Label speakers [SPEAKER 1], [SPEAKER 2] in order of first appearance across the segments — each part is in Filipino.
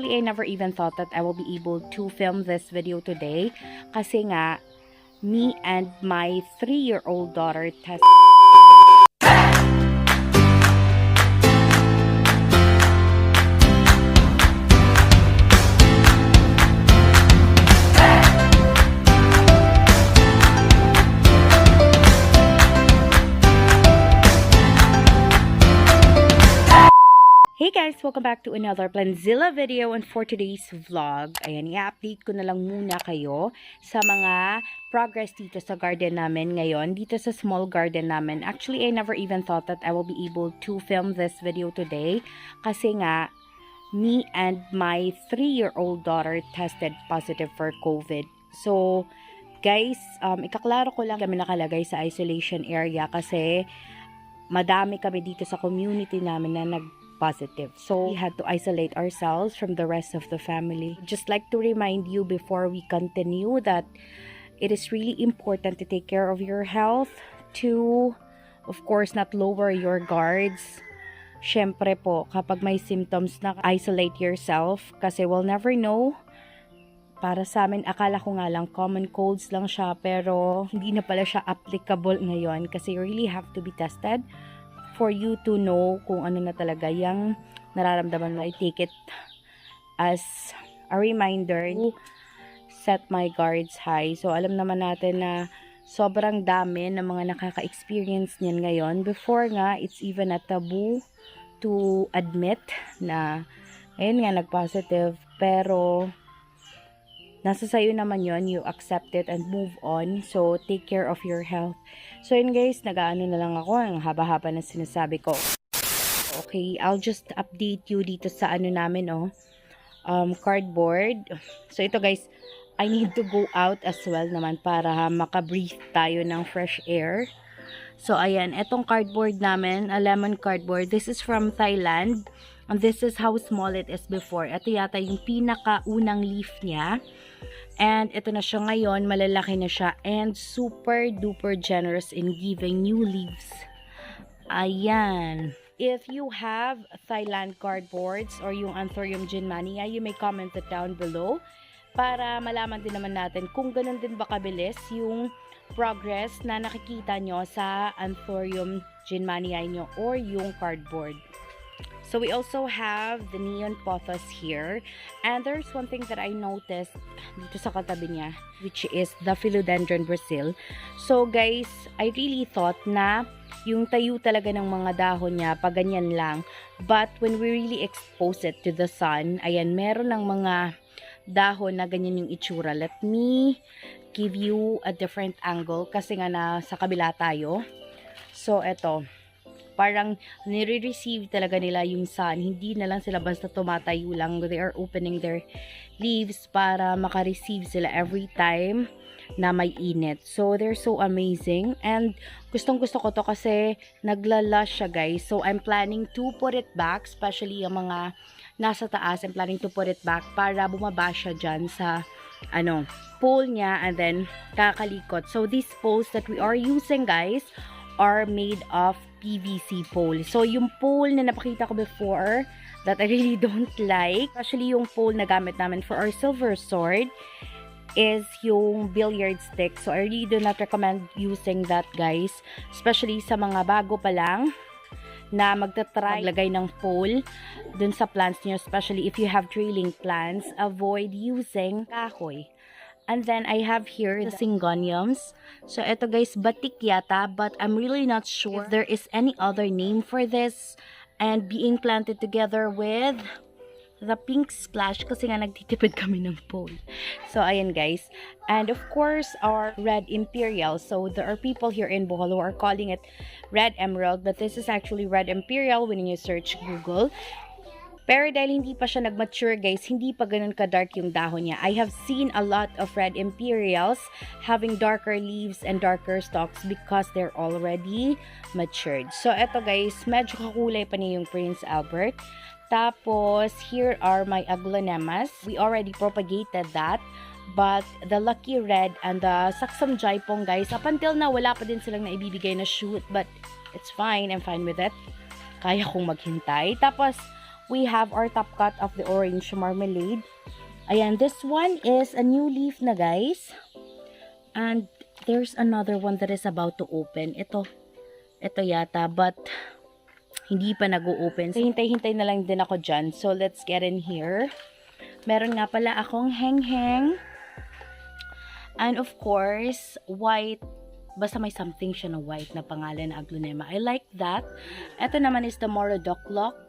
[SPEAKER 1] Actually, I never even thought that I will be able to film this video today. Kasi nga, me and my 3-year-old daughter tested. Hey guys! Welcome back to another PLANTZILLA video, and for today's vlog, ayan, i-update ko na lang muna kayo sa mga progress dito sa garden namin ngayon, dito sa small garden namin. Actually, I never even thought that I will be able to film this video today kasi nga, me and my 3-year-old daughter tested positive for COVID. So, guys, ikaklaro ko lang kami nakalagay sa isolation area kasi madami kami dito sa community namin na positive. So, we had to isolate ourselves from the rest of the family. Just like to remind you before we continue that it is really important to take care of your health, to, of course, not lower your guards. Syempre po, kapag may symptoms na isolate yourself kasi we'll never know. Para sa amin, akala ko nga lang common colds lang siya, pero hindi na pala siya applicable ngayon kasi you really have to be tested for you to know kung ano na talaga yung nararamdaman mo. I take it as a reminder to set my guards high. So, alam naman natin na sobrang dami ng mga nakaka-experience niyan ngayon. Before nga, it's even a taboo to admit na ayun nga, nag-positive. Pero, nasa sayo naman yon, you accept it and move on. So, take care of your health. So, yun guys, nag-ano na lang ako. Ang haba-haba na sinasabi ko. Okay, I'll just update you dito sa ano namin, cardboard. So, ito guys, I need to go out as well naman para maka-breathe tayo ng fresh air. So, ayan, itong cardboard namin, a lemon cardboard. This is from Thailand. And this is how small it is before. Ito yata yung pinaka-unang leaf niya. And ito na siya ngayon, malalaki na siya. And super duper generous in giving new leaves. Ayan. If you have Thailand cardboards or yung Anthurium ginmania, you may comment it down below. Para malaman din naman natin kung ganun din ba kabilis yung progress na nakikita nyo sa Anthurium ginmania nyo or yung cardboard. So, we also have the neon pothos here. And there's one thing that I noticed dito sa katabi niya, which is the Philodendron Brazil. So, guys, I really thought na yung tayo talaga ng mga dahon niya, pag ganyan lang. But, when we really expose it to the sun, ayan, meron ng mga dahon na ganyan yung itsura. Let me give you a different angle kasi nga na sa kabila tayo. So, eto. Parang nire-receive talaga nila yung sun. Hindi na lang sila basta tumatayo lang. They are opening their leaves para maka-receive sila every time na may init. So, they're so amazing. And gustong-gusto ko to kasi naglalush siya, guys. So, I'm planning to put it back. Especially yung mga nasa taas. I'm planning to put it back para bumaba siya dyan sa pole niya. And then, kakalikot. So, these poles that we are using, guys, are made of PVC pole. So, yung pole na napakita ko before that I really don't like, actually yung pole na gamit namin for our silver sword is yung billiard stick. So, I really do not recommend using that, guys. Especially sa mga bago pa lang na magta-try maglagay ng pole dun sa plants niyo. Especially if you have trailing plants, avoid using kahoy. And then, I have here the syngoniums. So, ito guys, batik yata. But, I'm really not sure if there is any other name for this. And being planted together with the pink splash. Kasi nga, nagtitipid kami ng pole. So, ayan guys. And of course, our red imperial. So, there are people here in Bohol who are calling it red emerald. But this is actually red imperial when you search Google. Pero dahil hindi pa siya nag-mature, guys, hindi pa ganun ka-dark yung dahon niya. I have seen a lot of red imperials having darker leaves and darker stalks because they're already matured. So, eto guys, medyo kakulay pa niya yung Prince Albert. Tapos, here are my aglaonemas. We already propagated that. But, the Lucky Red and the Saksam Jaipong, guys, up until now, wala pa din silang naibibigay na shoot. But, it's fine. I'm fine with it. Kaya kong maghintay. Tapos, we have our top cut of the orange marmalade. Ayan, this one is a new leaf na guys. And there's another one that is about to open. Ito yata, but hindi pa nag-o-open. So, hintay-hintay na lang din ako dyan. So, let's get in here. Meron nga pala akong heng-heng. And of course, white. Basta may something siya na white na pangalan na aglonema. I like that. Ito naman is the Morodocloc.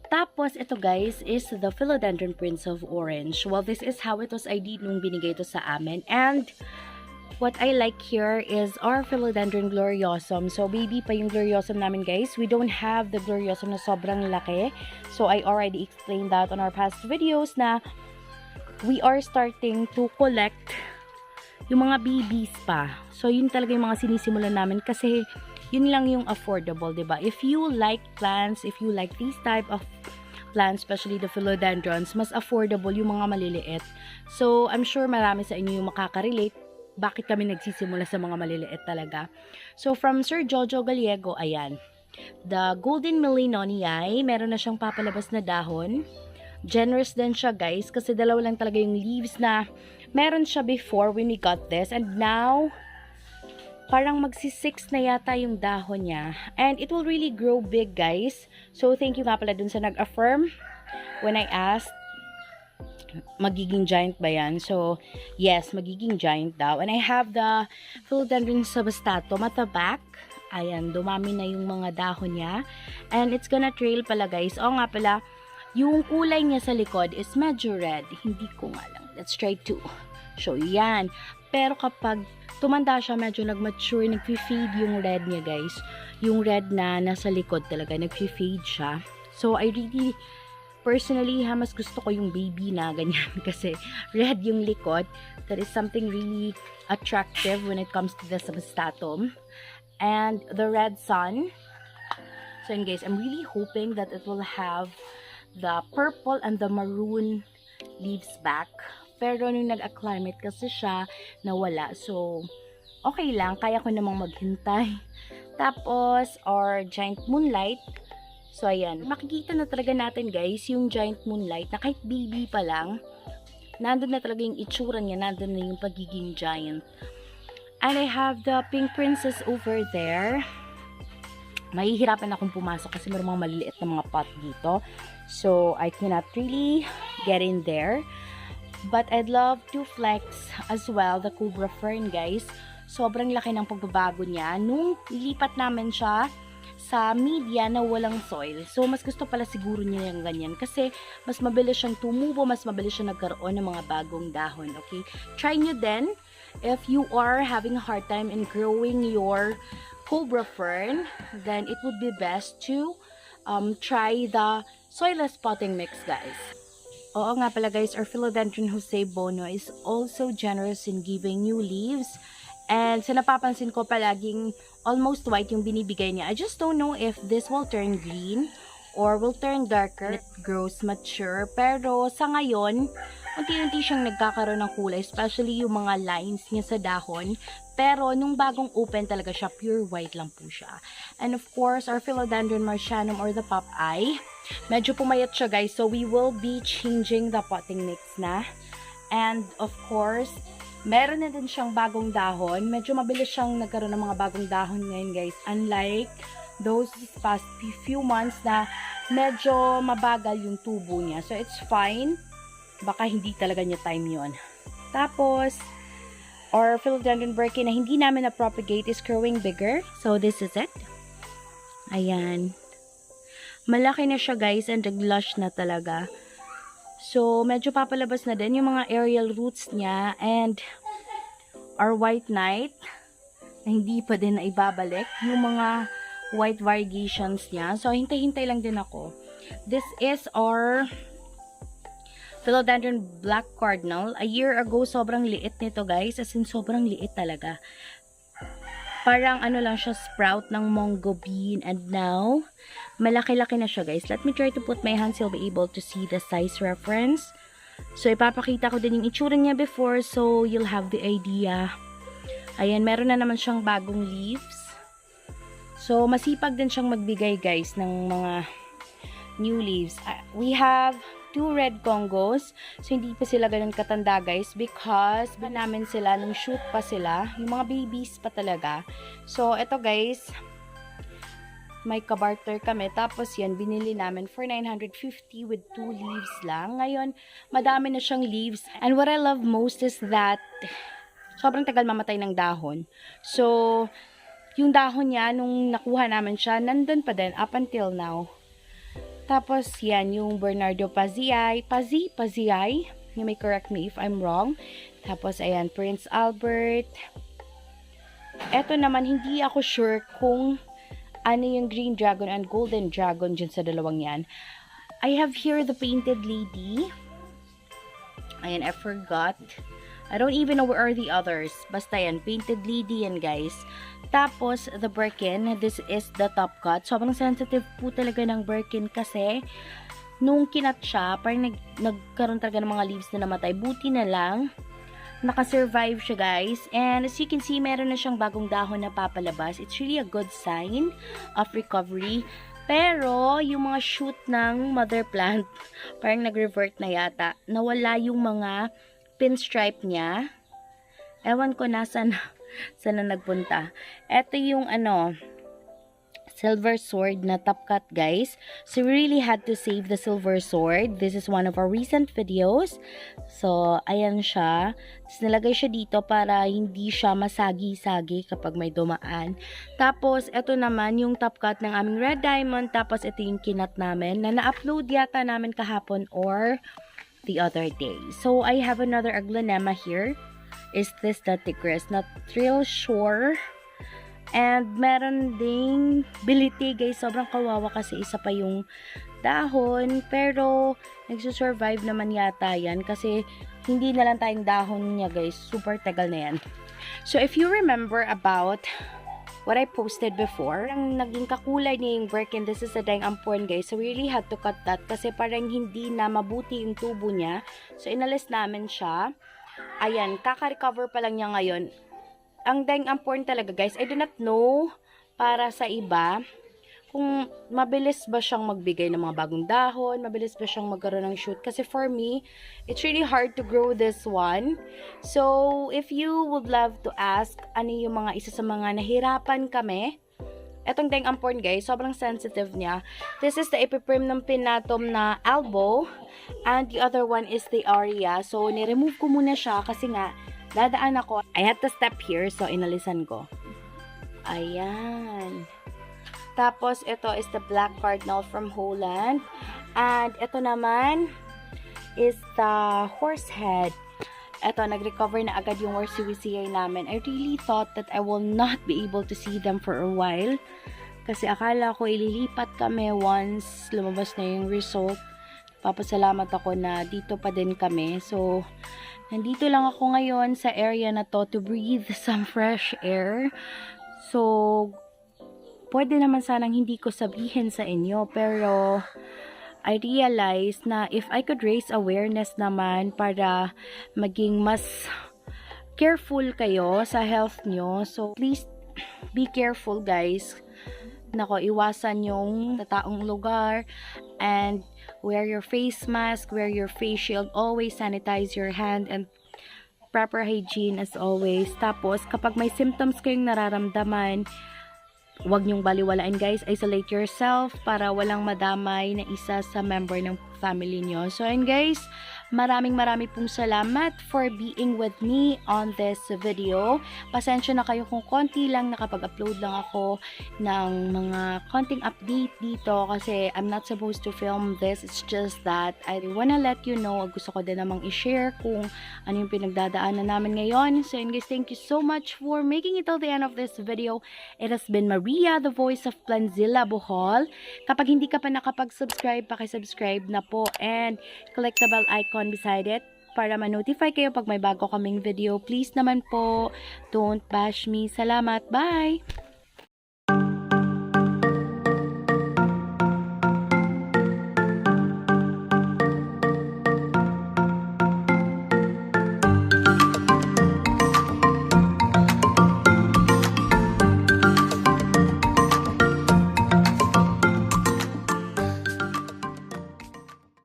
[SPEAKER 1] Tapos, ito guys, is the Philodendron Prince of Orange. Well, this is how it was ID'd nung binigay ito sa amin. And what I like here is our Philodendron Gloriosum. So, baby pa yung Gloriosum namin, guys. We don't have the Gloriosum na sobrang laki. So, I already explained that on our past videos na we are starting to collect yung mga babies pa. So, yun talaga yung mga sinisimulan namin kasi yun lang yung affordable, diba? If you like plants, if you like these type of plants, especially the philodendrons, mas affordable yung mga maliliit. So, I'm sure marami sa inyo yung makaka-relate bakit kami nagsisimula sa mga maliliit talaga. So, from Sir Jojo Gallego, ayan. The Golden Millenonii, meron na siyang papalabas na dahon. Generous din siya, guys, kasi dalawa lang talaga yung leaves na meron siya before when we got this. And now, parang magsi-6 na yata yung dahon niya. And it will really grow big, guys. So, thank you nga pala dun sa nag-affirm when I asked magiging giant ba yan? So, yes, magiging giant daw. And I have the Philodendron substratum at the back. Ayan, dumami na yung mga dahon niya. And it's gonna trail pala, guys. O nga pala, yung kulay niya sa likod is medyo red. Hindi ko nga lang. Let's try to show you yan. Pero kapag tumanda siya, medyo nag-mature, nag-fade yung red niya, guys. Yung red na nasa likod talaga, nag-fade siya. So, I really personally, mas gusto ko yung baby na ganyan kasi red yung likod. That is something really attractive when it comes to the substratum. And the red sun. So, yun guys, I'm really hoping that it will have the purple and the maroon leaves back. Pero nung nag-acclimate kasi siya, nawala. So, okay lang. Kaya ko namang maghintay. Tapos, our giant moonlight. So, ayan. Makikita na talaga natin, guys, yung giant moonlight na kahit baby pa lang, nandun na talaga yung itsura niya, nandun na yung pagiging giant. And I have the pink princess over there. Mahihirapan akong pumasok kasi mayroong mga maliliit na mga pot dito. So, I cannot really get in there. But I'd love to flex as well the cobra fern, guys. Sobrang laki ng pagbabago niya. Nung ilipat namin siya sa media na walang soil. So, mas gusto pala siguro niya yung ganyan. Kasi, mas mabilis siyang tumubo, mas mabilis siyang nagkaroon ng mga bagong dahon. Okay? Try nyo din if you are having a hard time in growing your cobra fern, then it would be best to try the soilless potting mix, guys. Oo nga pala, guys, our Philodendron Jose Bono is also generous in giving new leaves. And sa napapansin ko palaging almost white yung binibigay niya. I just don't know if this will turn green or will turn darker. It grows mature. Pero sa ngayon, unti-unti siyang nagkakaroon ng kulay. Especially yung mga lines niya sa dahon. Pero nung bagong open talaga siya, pure white lang po siya. And of course, our Philodendron Marcianum or the Popeye. Medyo pumayat siya, guys. So we will be changing the potting mix na. And of course, meron na din siyang bagong dahon. Medyo mabilis siyang nagkaroon ng mga bagong dahon ngayon, guys. Unlike those past few months na medyo mabagal yung tubo niya. So, it's fine. Baka hindi talaga niya time yon. Tapos, our Philodendron Burkey na hindi namin na-propagate is growing bigger. So, this is it. Ayan. Malaki na siya, guys, and nag-lush na talaga. So, medyo papalabas na din yung mga aerial roots niya and our white knight na hindi pa din na ibabalik yung mga white variegations niya. So, hintay-hintay lang din ako. This is our Philodendron Black Cardinal. A year ago, sobrang liit nito, guys. As in, sobrang liit talaga. Parang ano lang siya, sprout ng mongo bean. And now, malaki-laki na siya, guys. Let me try to put my hands so you'll be able to see the size reference. So, ipapakita ko din yung itsura niya before so you'll have the idea. Ayan, meron na naman siyang bagong leaves. So, masipag din siyang magbigay, guys, ng mga new leaves. We have 2 red Congos. So, hindi pa sila ganun katanda, guys, because ba namin sila nung shoot pa sila. Yung mga babies pa talaga. So, eto, guys, may kabarter kami. Tapos, yan, binili namin for 950 with 2 leaves lang. Ngayon, madami na siyang leaves. And what I love most is that sobrang tagal mamatay ng dahon. So, yung dahon niya, nung nakuha namin siya, nandun pa din up until now. Tapos, yan, yung Bernardo Pazii. You may correct me if I'm wrong. Tapos, ayan, Prince Albert. Eto naman, hindi ako sure kung ano yung Green Dragon and Golden Dragon dyan sa dalawang yan. I have here the Painted Lady. Ayan, I forgot. I don't even know where are the others. Basta yan, Painted Lady yan, guys. Tapos, the Birkin. This is the top cut. Sobrang sensitive po talaga ng Birkin kasi nung kinat siya, parang nagkaroon talaga ng mga leaves na namatay. Buti na lang, nakasurvive siya, guys. And as you can see, meron na siyang bagong dahon na papalabas. It's really a good sign of recovery. Pero, yung mga shoot ng mother plant, parang nag-revert na yata. Nawala yung mga pinstripe niya. Ewan ko saan na nagpunta. Ito yung silver sword na top cut, guys. So, we really had to save the silver sword. This is one of our recent videos. So, ayan siya. Tapos, nilagay siya dito para hindi siya masagi-sagi kapag may dumaan. Tapos, ito naman yung top cut ng aming red diamond. Tapos, ito yung kinat namin na na-upload yata namin kahapon or the other day. So, I have another aglaonema here. Is this the Tigris? Not real sure. And, meron ding bility, guys. Sobrang kawawa kasi isa pa yung dahon. Pero, nagsusurvive naman yata yan. Kasi, hindi na lang tayong dahon niya, guys. Super tagal na yan. So, if you remember about what I posted before, ang naging kakulay niya yung Birkin, this is a daing ampon, guys. So, we really had to cut that kasi parang hindi na mabuti yung tubo niya. So, inalis namin siya. Ayan, kaka-recover pa lang niya ngayon. Ang daing ampon talaga, guys, I do not know para sa iba kung mabilis ba siyang magbigay ng mga bagong dahon, mabilis ba siyang magkaroon ng shoot. Kasi for me, it's really hard to grow this one. So, if you would love to ask, ano yung mga isa sa mga nahirapan kami, etong daing ampon, guys, sobrang sensitive niya. This is the epiprim ng pinatom na elbow, and the other one is the area. So, ni-remove ko muna siya kasi nga, dadaan ako. I had to step here, so inalisan ko. Ayan. Tapos, ito is the black cardinal from Holland. And, ito naman is the horse head. Ito, nag-recover na agad yung Warsiwisiay namin. I really thought that I will not be able to see them for a while. Kasi akala ko ililipat kami once lumabas na yung result. Papasalamat ako na dito pa din kami. So, nandito lang ako ngayon sa area na to to breathe some fresh air. So, pwede naman sanang hindi ko sabihin sa inyo, pero I realized na if I could raise awareness naman para maging mas careful kayo sa health nyo. So, please be careful, guys. Nako, iwasan yung tataong lugar and wear your face mask, wear your face shield, always sanitize your hand and proper hygiene as always. Tapos, kapag may symptoms kayong nararamdaman, huwag niyong baliwalain, guys. Isolate yourself para walang madamay na isa sa member ng family niyo. So, and guys, maraming pong salamat for being with me on this video. Pasensya na kayo kung konti lang nakapag-upload lang ako ng mga konting update dito kasi I'm not supposed to film this. It's just that I wanna let you know. Gusto ko din namang i-share kung ano yung pinagdadaanan namin ngayon. So, and guys, thank you so much for making it till the end of this video. It has been Maria, the voice of PLANTZILLA BHL. Kapag hindi ka pa nakapag-subscribe, pakisubscribe na po and click the bell icon beside it para ma-notify kayo pag may bago kaming video. Please naman po, don't bash me. Salamat. Bye!